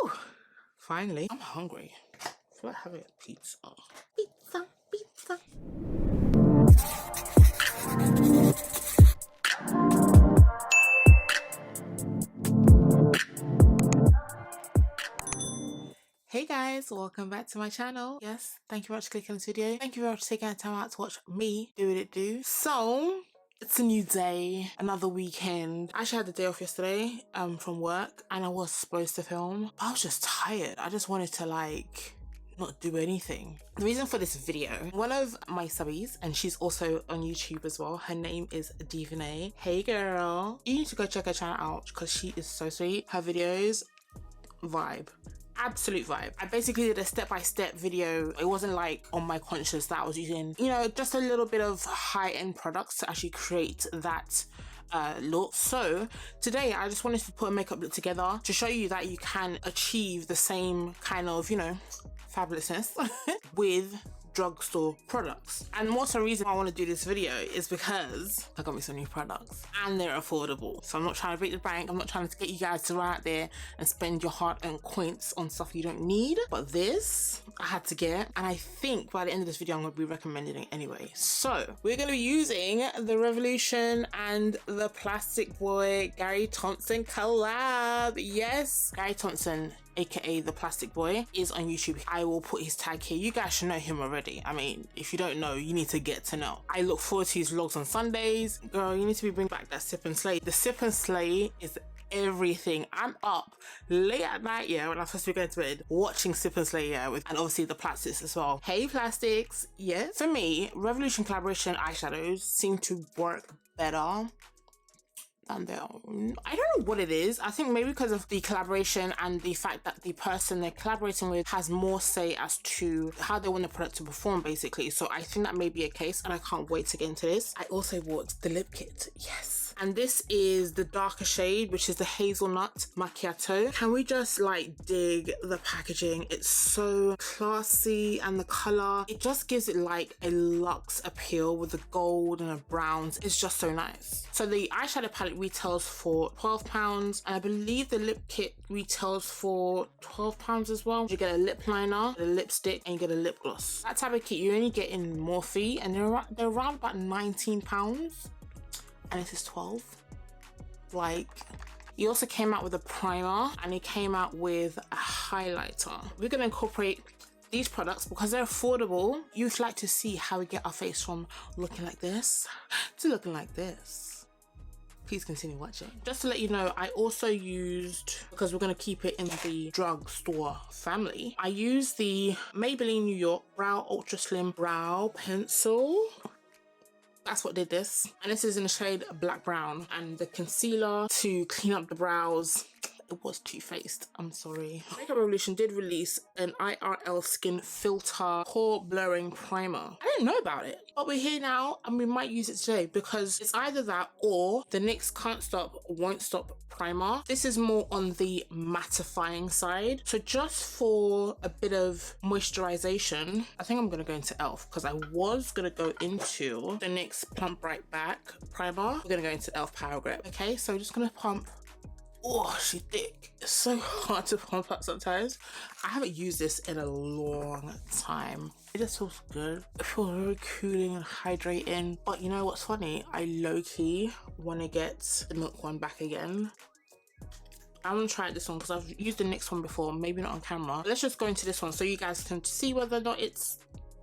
Woo! Finally, I'm hungry. I feel like having a pizza. Pizza, pizza. Hey guys, welcome back to my channel. Yes, thank you very much for clicking on this video. Thank you very much for taking the time out to watch me do what it do. So, it's a new day, another weekend. I actually had the day off yesterday from work and I was supposed to film, but I was just tired. I just wanted to not do anything. The reason for this video, one of my subbies, and she's also on YouTube as well, her name is Dewy. Hey girl, you need to go check her channel out because she is so sweet. Her videos, vibe. Absolute vibe. I basically did a step-by-step video. It wasn't like on my conscious that I was using, you know, just a little bit of high-end products to actually create that look. So today I just wanted to put a makeup look together to show you that you can achieve the same kind of, you know, fabulousness with drugstore products. And most of the reason why I want to do this video is because I got me some new products and they're affordable. So I'm not trying to break the bank. I'm not trying to get you guys to run out there and spend your hard-earned coins on stuff you don't need. But this I had to get, and I think by the end of this video I'm going to be recommending it anyway. So we're going to be using the Revolution and the Plastic Boy Gary Thompson collab. Yes, Gary Thompson, aka the Plastic Boy, is on YouTube. I will put his tag here. You guys should know him already. I mean, if you don't know, you need to get to know. I look forward to his vlogs on Sundays. Girl, you need to be bringing back that sip and slay. The sip and slay is everything. I'm up late at night, yeah, when I'm supposed to be going to bed, watching sip and slay, yeah, and obviously the plastics as well. Hey plastics, yeah. For me, Revolution collaboration eyeshadows seem to work better than their own. I don't know what it is. I think maybe because of the collaboration and the fact that the person they're collaborating with has more say as to how they want the product to perform, basically. So I think that may be a case, and I can't wait to get into this. I also bought the lip kit. Yes. And this is the darker shade, which is the Hazelnut Macchiato. Can we just dig the packaging? It's so classy, and the color, it just gives it like a luxe appeal with the gold and the browns. It's just so nice. So the eyeshadow palette retails for £12, and I believe the lip kit retails for £12 as well. You get a lip liner, a lipstick, and you get a lip gloss. That type of kit you only get in Morphe, and they're around about £19. And this is 12. He also came out with a primer, and he came out with a highlighter. We're gonna incorporate these products because they're affordable. You'd like to see how we get our face from looking like this to looking like this. Please continue watching. Just to let you know, I also used, because we're going to keep it in the drugstore family, I used the Maybelline New York Brow Ultra Slim Brow Pencil. That's what did this. And this is in the shade Black Brown. And the concealer to clean up the brows, it was Too-Faced, I'm sorry. Makeup Revolution did release an IRL Skin Filter Pore Blurring Primer. I didn't know about it, but we're here now and we might use it today because it's either that or the NYX Can't Stop Won't Stop Primer. This is more on the mattifying side. So just for a bit of moisturization, I think I'm gonna go into e.l.f. because I was gonna go into the NYX Plump Bright Back Primer. We're gonna go into e.l.f. Power Grip. Okay, so we're just gonna pump. Oh, she's thick. It's so hard to pump up sometimes. I haven't used this in a long time. It just feels good. It feels very cooling and hydrating. But you know what's funny? I low-key want to get the Milk one back again. I'm gonna try this one because I've used the NYX one before, maybe not on camera. Let's just go into this one so you guys can see whether or not it's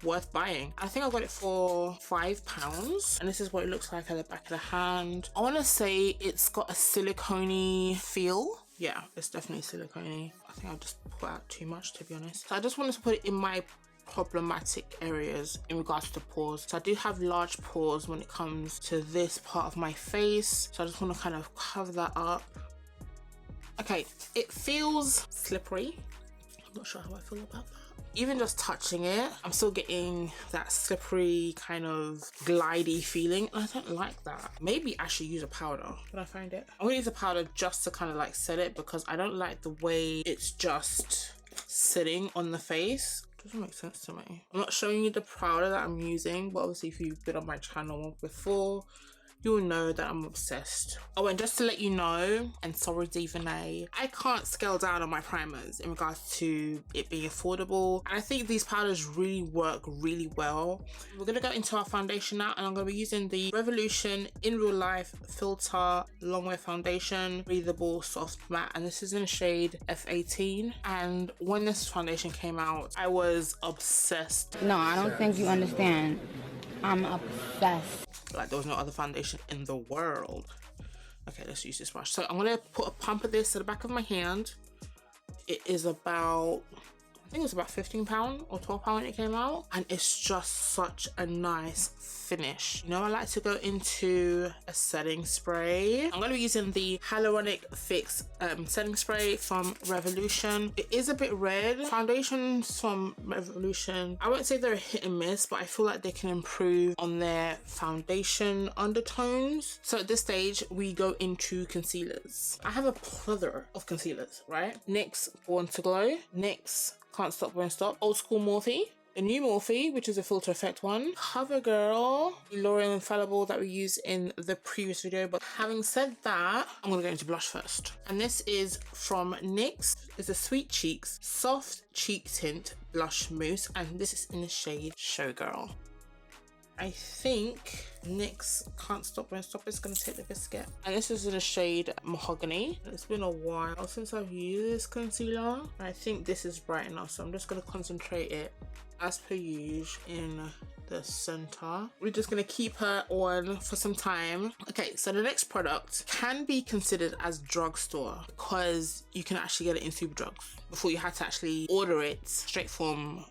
worth buying. I think I got it for £5, and this is what it looks like at the back of the hand. I want to say it's got a silicone-y feel. Yeah, it's definitely silicone-y. I think I just put out too much, to be honest. So I just wanted to put it in my problematic areas in regards to pores. So I do have large pores when it comes to this part of my face, so I just want to kind of cover that up. Okay, it feels slippery. I'm not sure how I feel about that. Even just touching it, I'm still getting that slippery kind of glidey feeling. I don't like that. Maybe I should use a powder. Did I find it? I'm gonna use a powder just to kind of set it because I don't like the way it's just sitting on the face. Doesn't make sense to me. I'm not showing you the powder that I'm using, but obviously if you've been on my channel before, you'll know that I'm obsessed. Oh, and just to let you know, and sorry Devonay, I can't scale down on my primers in regards to it being affordable. And I think these powders really work really well. We're gonna go into our foundation now, and I'm gonna be using the Revolution In Real Life Filter Longwear Foundation, breathable soft matte, and this is in shade F18. And when this foundation came out, I was obsessed. No, I don't think you understand. I'm obsessed. Like there was no other foundation in the world. Okay, let's use this brush. So I'm gonna put a pump of this to the back of my hand. It is about, I think it's about £15 or £12 when it came out, and it's just such a nice finish. You know, I like to go into a setting spray. I'm going to be using the Hyaluronic Fix setting spray from Revolution. It is a bit red. Foundations from Revolution, I won't say they're a hit and miss, but I feel like they can improve on their foundation undertones. So at this stage, we go into concealers. I have a plethora of concealers, right? NYX Born to Glow, NYX Can't Stop Won't Stop, Old School Morphe, the new Morphe, which is a filter effect one, CoverGirl, the L'Oreal Infallible that we used in the previous video. But having said that, I'm gonna go into blush first. And this is from NYX. It's a Sweet Cheeks Soft Cheek Tint Blush Mousse, and this is in the shade Showgirl. I think NYX Can't Stop Won't Stop is gonna take the biscuit. And this is in the shade Mahogany. It's been a while since I've used this concealer. I think this is bright enough, so I'm just gonna concentrate it as per usual in the center. We're just gonna keep her on for some time. Okay, so the next product can be considered as drugstore because you can actually get it in Superdrugs. Before you had to actually order it straight from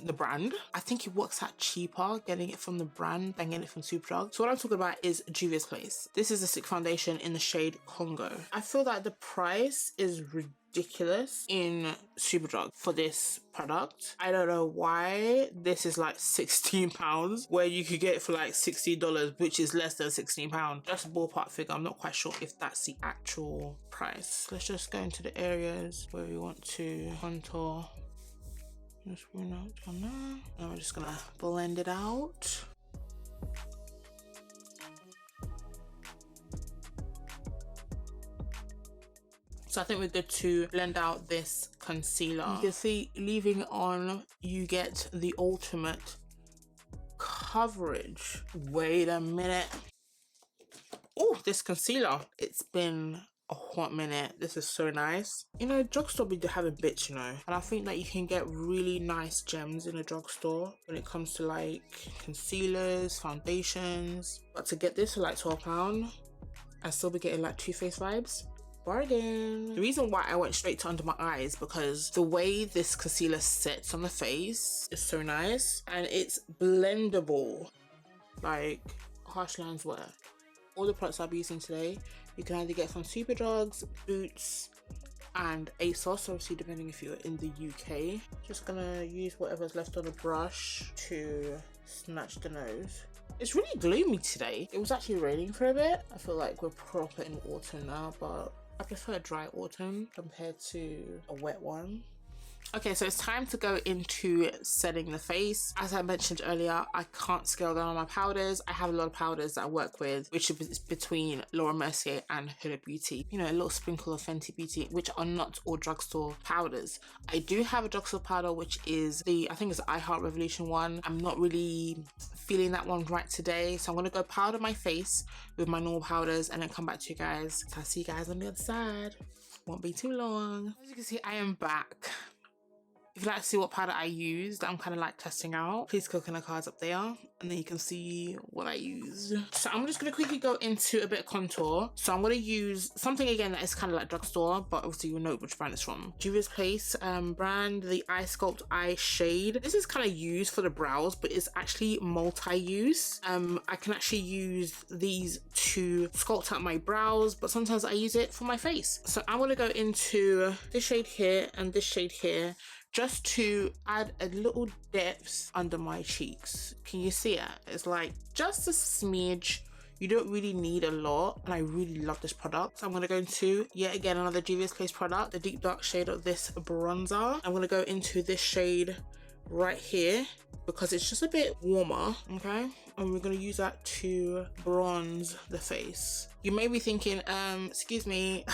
the brand. I think it works out cheaper getting it from the brand than getting it from Superdrug. So what I'm talking about is Juvia's Place. This is a stick foundation in the shade Congo. I feel like the price is ridiculous in Superdrug for this product. I don't know why this is like £16 where you could get it for like $60, which is less than £16. Just a ballpark figure. I'm not quite sure if that's the actual price. Let's just go into the areas where we want to contour. Just run out on that. And we're just gonna blend it out. So I think we're good to blend out this concealer. You can see, leaving it on, you get the ultimate coverage. Wait a minute. Oh, this concealer. It's been a hot minute. This is so nice. You know, drugstore be having bits, you know, and I think that you can get really nice gems in a drugstore when it comes to like concealers, foundations. But to get this for like £12 and still be getting like Too Faced vibes, bargain. The reason why I went straight to under my eyes because the way this concealer sits on the face is so nice, and it's blendable like harsh lines were. All the products I'll be using today you can either get from Superdrugs, Boots, and ASOS, obviously depending if you're in the UK. Just gonna use whatever's left on the brush to snatch the nose. It's really gloomy today. It was actually raining for a bit. I feel like we're proper in autumn now, but I prefer a dry autumn compared to a wet one. Okay, so it's time to go into setting the face. As I mentioned earlier, I can't scale down on my powders. I have a lot of powders that I work with, which is between Laura Mercier and Huda Beauty. You know, a little sprinkle of Fenty Beauty, which are not all drugstore powders. I do have a drugstore powder, which is I think it's the IRL Revolution one. I'm not really feeling that one right today, so I'm gonna go powder my face with my normal powders and then come back to you guys. So I'll see you guys on the other side. Won't be too long. As you can see, I am back. If you'd like to see what powder I use that I'm kind of like testing out, please click on the cards up there and then you can see what I use. So I'm just going to quickly go into a bit of contour. So I'm going to use something again that is kind of like drugstore, but obviously you'll know which brand it's from. Juvia's Place brand, the Sculpt Eye Shade. This is kind of used for the brows, but it's actually multi-use. I can actually use these to sculpt out my brows, but sometimes I use it for my face. So I'm going to go into this shade here and this shade here, just to add a little depth under my cheeks. Can you see it? It's like just a smidge. You don't really need a lot, and I really love this product. So I'm gonna go into, yet again, another Juvia's Place product, the deep dark shade of this bronzer. I'm gonna go into this shade right here because it's just a bit warmer, okay? And we're gonna use that to bronze the face. You may be thinking, excuse me,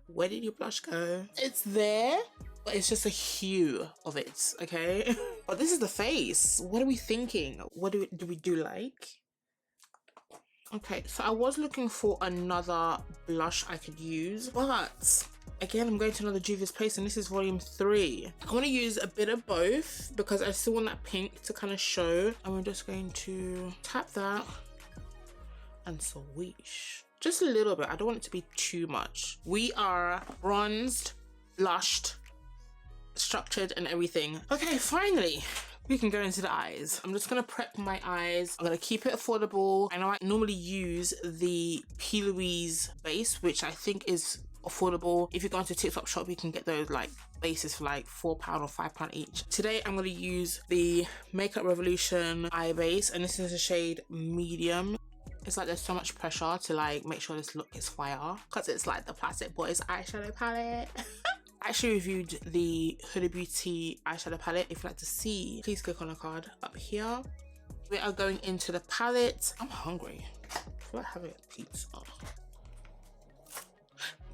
where did your blush go? It's there, but it's just a hue of it, okay? But this is the face. What are we thinking? What do we do like? Okay, so I was looking for another blush I could use, but again, I'm going to another Juvia's Place and this is volume 3. I want to use a bit of both because I still want that pink to kind of show. And we're just going to tap that and swish. Just a little bit. I don't want it to be too much. We are bronzed, blushed, structured and everything. Okay, finally. We can go into the eyes. I'm just gonna prep my eyes. I'm gonna keep it affordable. I know I normally use the P. Louise base, which I think is affordable. If you go into TikTok shop, you can get those like bases for like £4 or £5 each. Today, I'm gonna use the Makeup Revolution eye base, and this is a shade medium. It's like there's so much pressure to like make sure this look is fire because it's like the Plastic Boys eyeshadow palette. I actually reviewed the Huda Beauty eyeshadow palette. If you'd like to see, please click on the card up here. We are going into the palette. I'm hungry. I feel like having a pizza.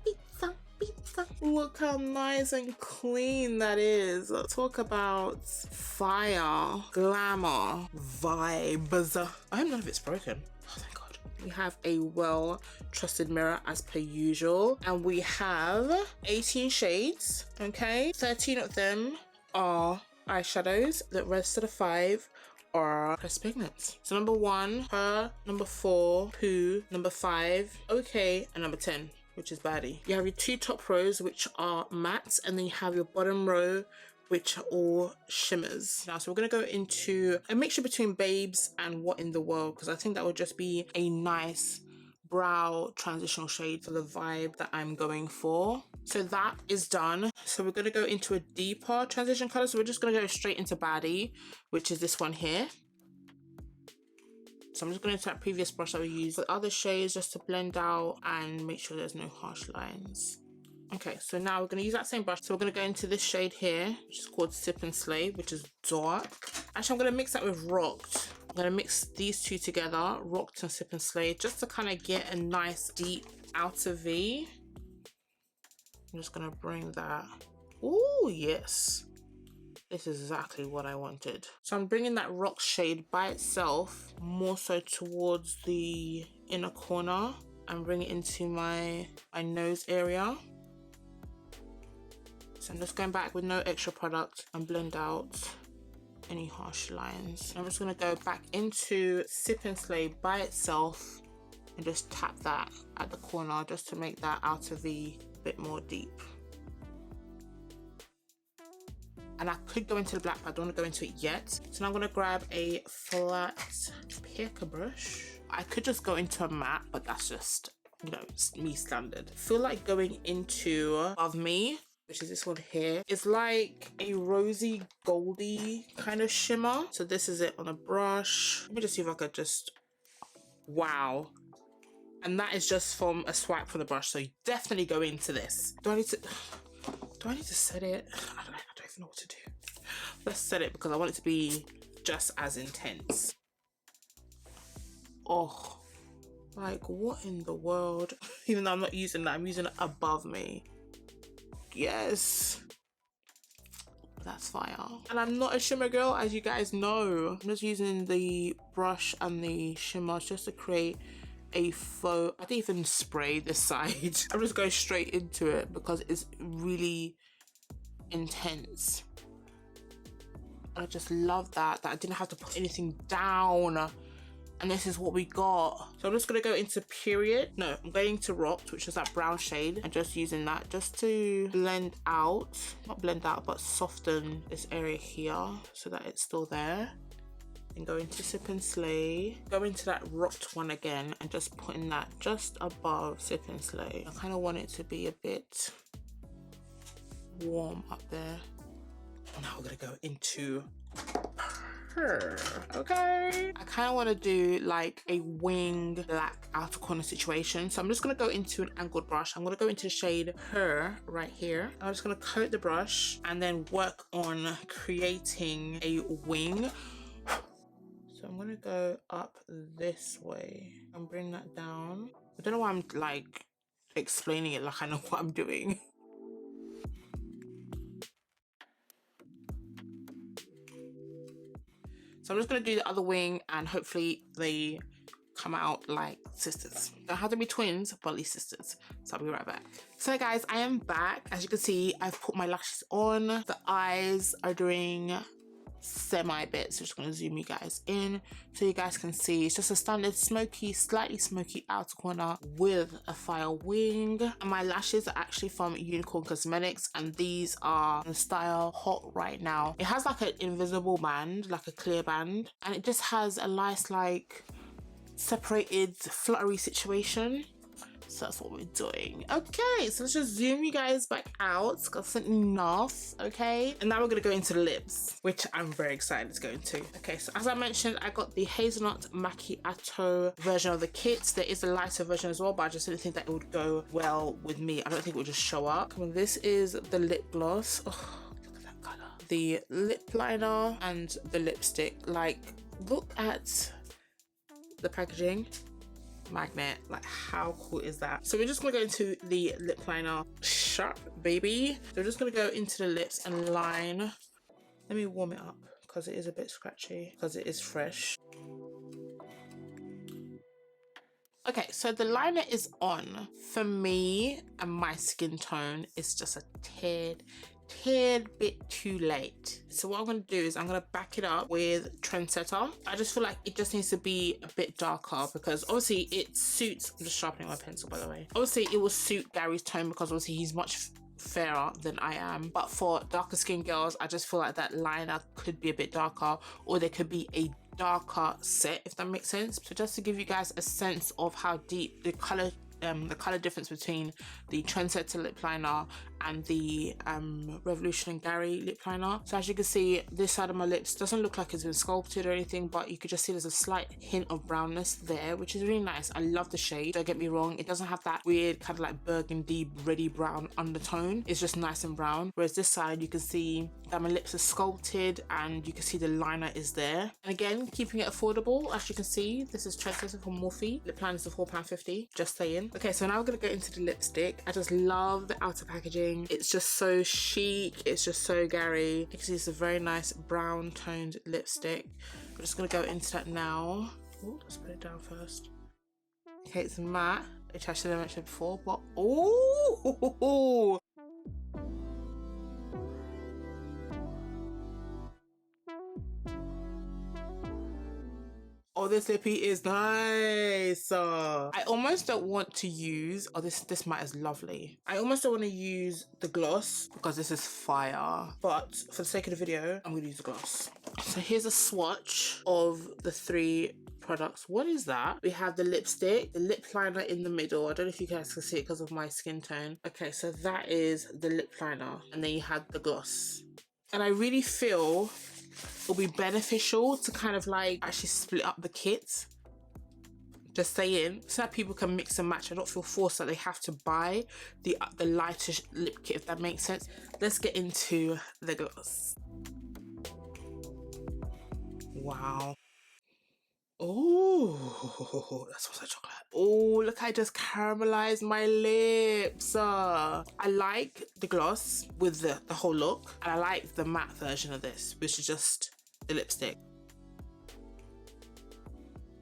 Pizza, pizza. Look how nice and clean that is. Talk about fire, glamour, vibes. I hope none of it's broken. Oh, thank God. We have a well-trusted mirror as per usual. And we have 18 shades, okay? 13 of them are eyeshadows. The rest of the 5 are pressed pigments. So number 1, Her, number 4, Pooh, number 5, Okay, and number 10, which is Baddie. You have your 2 top rows, which are mattes, and then you have your bottom row, which are all shimmers. Now, so we're gonna go into a mixture between Babes and What in the World, because I think that would just be a nice brow transitional shade for the vibe that I'm going for. So that is done. So we're gonna go into a deeper transition color. So we're just gonna go straight into Baddie, which is this one here. So I'm just going into that previous brush that we used for other shades just to blend out and make sure there's no harsh lines. Okay, so now we're going to use that same brush. So we're going to go into this shade here, which is called Sip and Slay, which is dark. Actually, I'm going to mix that with Rocked. I'm going to mix these two together, Rocked and Sip and Slay, just to kind of get a nice deep outer V. I'm just going to bring that. Oh, yes. This is exactly what I wanted. So I'm bringing that Rock shade by itself, more so towards the inner corner, and bring it into my nose area. So I'm just going back with no extra product and blend out any harsh lines. I'm just gonna go back into Sip and Slay by itself and just tap that at the corner just to make that outer V a bit more deep. And I could go into the black, but I don't want to go into it yet. So now I'm going to grab a flat picker brush. I could just go into a matte, but that's just, you know, me standard. I feel like going into Above Me, which is this one here. It's like a rosy goldy kind of shimmer. So this is it on a brush. Let me just see if I could just, wow. And that is just from a swipe from the brush. So you definitely go into this. Do I need to set it? I don't know what to do. Let's set it because I want it to be just as intense. Oh, like what in the world? Even though I'm not using that, I'm using it Above Me. Yes, that's fire. And I'm not a shimmer girl, as you guys know. I'm just using the brush and the shimmer just to create a faux. I didn't even spray this side. I'm just going straight into it because it's really intense. I just love that I didn't have to put anything down, and this is what we got. So I'm just gonna go into Period. No, I'm going to Rocked, which is that brown shade, and just using that just to blend out, not blend out, but soften this area here so that it's still there. And go into Sip and Slay, go into that Rocked one again, and just putting that just above Sip and Slay. I kind of want it to be a bit warm up there. Now we're gonna go into her. Okay. I kind of want to do like a wing black outer corner situation. So I'm just going to go into an angled brush. I'm going to go into the shade Her right here. I'm just going to coat the brush and then work on creating a wing. So I'm going to go up this way and bring that down. I don't know why I'm like explaining it like I know what I'm doing. So I'm just going to do the other wing and hopefully they come out like sisters. Don't have to be twins, but at least sisters. So I'll be right back. So guys, I am back. As you can see, I've put my lashes on. The eyes are doing semi bits. So just going to zoom you guys in so you guys can see. It's just a standard smoky, slightly smoky outer corner with a fire wing. And my lashes are actually from Unicorn Cosmetics, and these are the style Hot Right Now. It has like an invisible band, like a clear band, and it just has a nice like separated fluttery situation. So that's what we're doing. Okay, so let's just zoom you guys back out. That's enough, okay? And now we're gonna go into the lips, which I'm very excited to go into. Okay, so as I mentioned, I got the Hazelnut Macchiato version of the kit. There is a lighter version as well, but I just didn't think that it would go well with me. I don't think it would just show up. Well, this is the lip gloss. Oh, look at that color. The lip liner and the lipstick. Like, look at the packaging. Magnet, like how cool is that? So we're just gonna go into the lip liner. Sharp baby. So we're just gonna go into the lips and line. Let me warm it up because it is a bit scratchy because it is fresh. Okay, so the liner is on. For me and my skin tone, it's just a tad bit too late. So what I'm going to do is I'm going to back it up with Trendsetter. I just feel like it just needs to be a bit darker because obviously it suits, I'm just sharpening my pencil by the way. Obviously it will suit Gary's tone because obviously he's much fairer than I am, but for darker skin girls I just feel like that liner could be a bit darker, or there could be a darker set, if that makes sense. So just to give you guys a sense of how deep the color difference between the Trendsetter lip liner and the Revolution and Gary lip liner. So as you can see, this side of my lips doesn't look like it's been sculpted or anything, but you could just see there's a slight hint of brownness there, which is really nice. I love the shade, don't get me wrong. It doesn't have that weird kind of like burgundy, reddy brown undertone. It's just nice and brown. Whereas this side, you can see that my lips are sculpted and you can see the liner is there. And again, keeping it affordable. As you can see, this is Trendsetter from Morphe. Lip liner is £4.50, just saying. Okay, so now we're gonna go into the lipstick. I just love the outer packaging. It's just so chic. It's just so Gary. You can see it's a very nice brown toned lipstick. I'm just gonna go into that now. Ooh, let's put it down first. Okay, it's matte, which I should have mentioned before, but ooh! Oh, this lippy is nice. I almost don't want to use, oh, this matte is lovely. I almost don't want to use the gloss because this is fire. But for the sake of the video, I'm going to use the gloss. So here's a swatch of the three products. What is that? We have the lipstick, the lip liner in the middle. I don't know if you guys can see it because of my skin tone. Okay, so that is the lip liner. And then you have the gloss. And I really feel it'll be beneficial to kind of like actually split up the kit, just saying, so that people can mix and match. I don't feel forced that they have to buy the lighter lip kit, if that makes sense. Let's get into the gloss. Wow. Oh, that smells like chocolate. Oh, look, I just caramelized my lips. I like the gloss with the whole look, and I like the matte version of this, which is just the lipstick.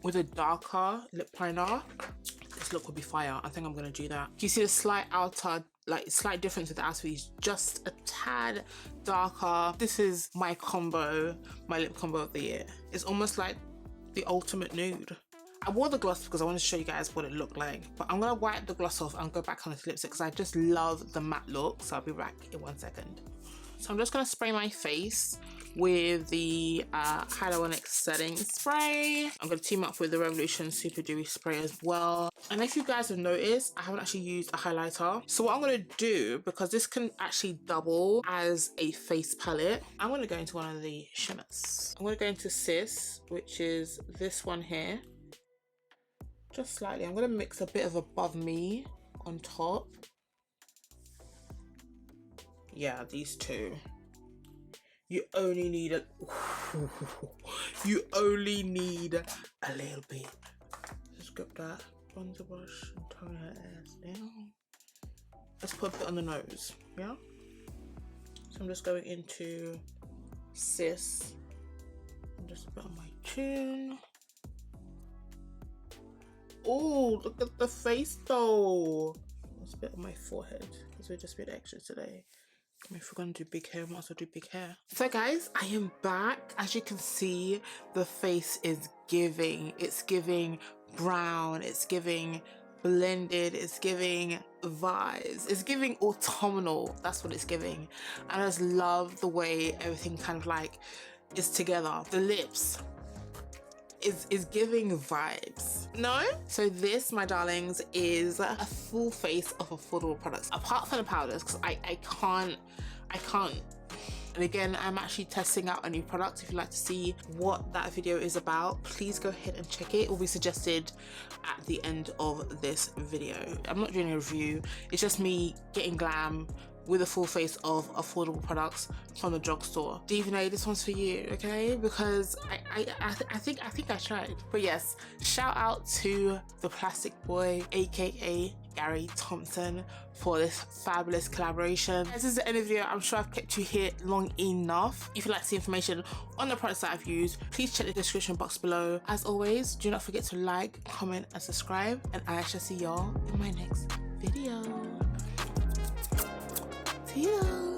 With a darker lip liner, this look would be fire. I think I'm gonna do that. You see the slight outer, like slight difference with the outer piece, just a tad darker. This is my combo, my lip combo of the year. It's almost like the ultimate nude. I wore the gloss because I wanted to show you guys what it looked like, but I'm gonna wipe the gloss off and go back on the lipstick because I just love the matte look. So I'll be back in 1 second. So I'm just going to spray my face with the Hyaluronic setting spray. I'm going to team up with the Revolution Super Dewy spray as well. And if you guys have noticed, I haven't actually used a highlighter. So what I'm going to do, because this can actually double as a face palette, I'm going to go into one of the shimmers. I'm going to go into Sis, which is this one here. Just slightly. I'm going to mix a bit of Above Me on top. Yeah, these two. You only need a you only need a little bit. Just grab that bronzer brush and tone her ass down. Let's put a bit on the nose, yeah? So I'm just going into Sis and just a bit on my chin. Oh, look at the face though. Let's a bit on my forehead because we're just a bit extra today. If we're gonna do big hair, I might as well do big hair. So guys, I am back. As you can see, the face is giving. It's giving brown, it's giving blended, it's giving vibes, it's giving autumnal. That's what it's giving. And I just love the way everything kind of like is together. The lips is giving vibes. No? So this, my darlings, is a full face of affordable products. Apart from the powders, because I can't. And again, I'm actually testing out a new product. If you'd like to see what that video is about, please go ahead and check it. It will be suggested at the end of this video. I'm not doing a review. It's just me getting glam with a full face of affordable products from the drugstore. Dewy, this one's for you, okay? Because I think I tried. But yes, shout out to the Plastic Boy, aka Gary Thompson, for this fabulous collaboration. This is the end of the video. I'm sure I've kept you here long enough. If you'd like to see information on the products that I've used, please check the description box below. As always, do not forget to like, comment, and subscribe, and I shall see y'all in my next video. See you.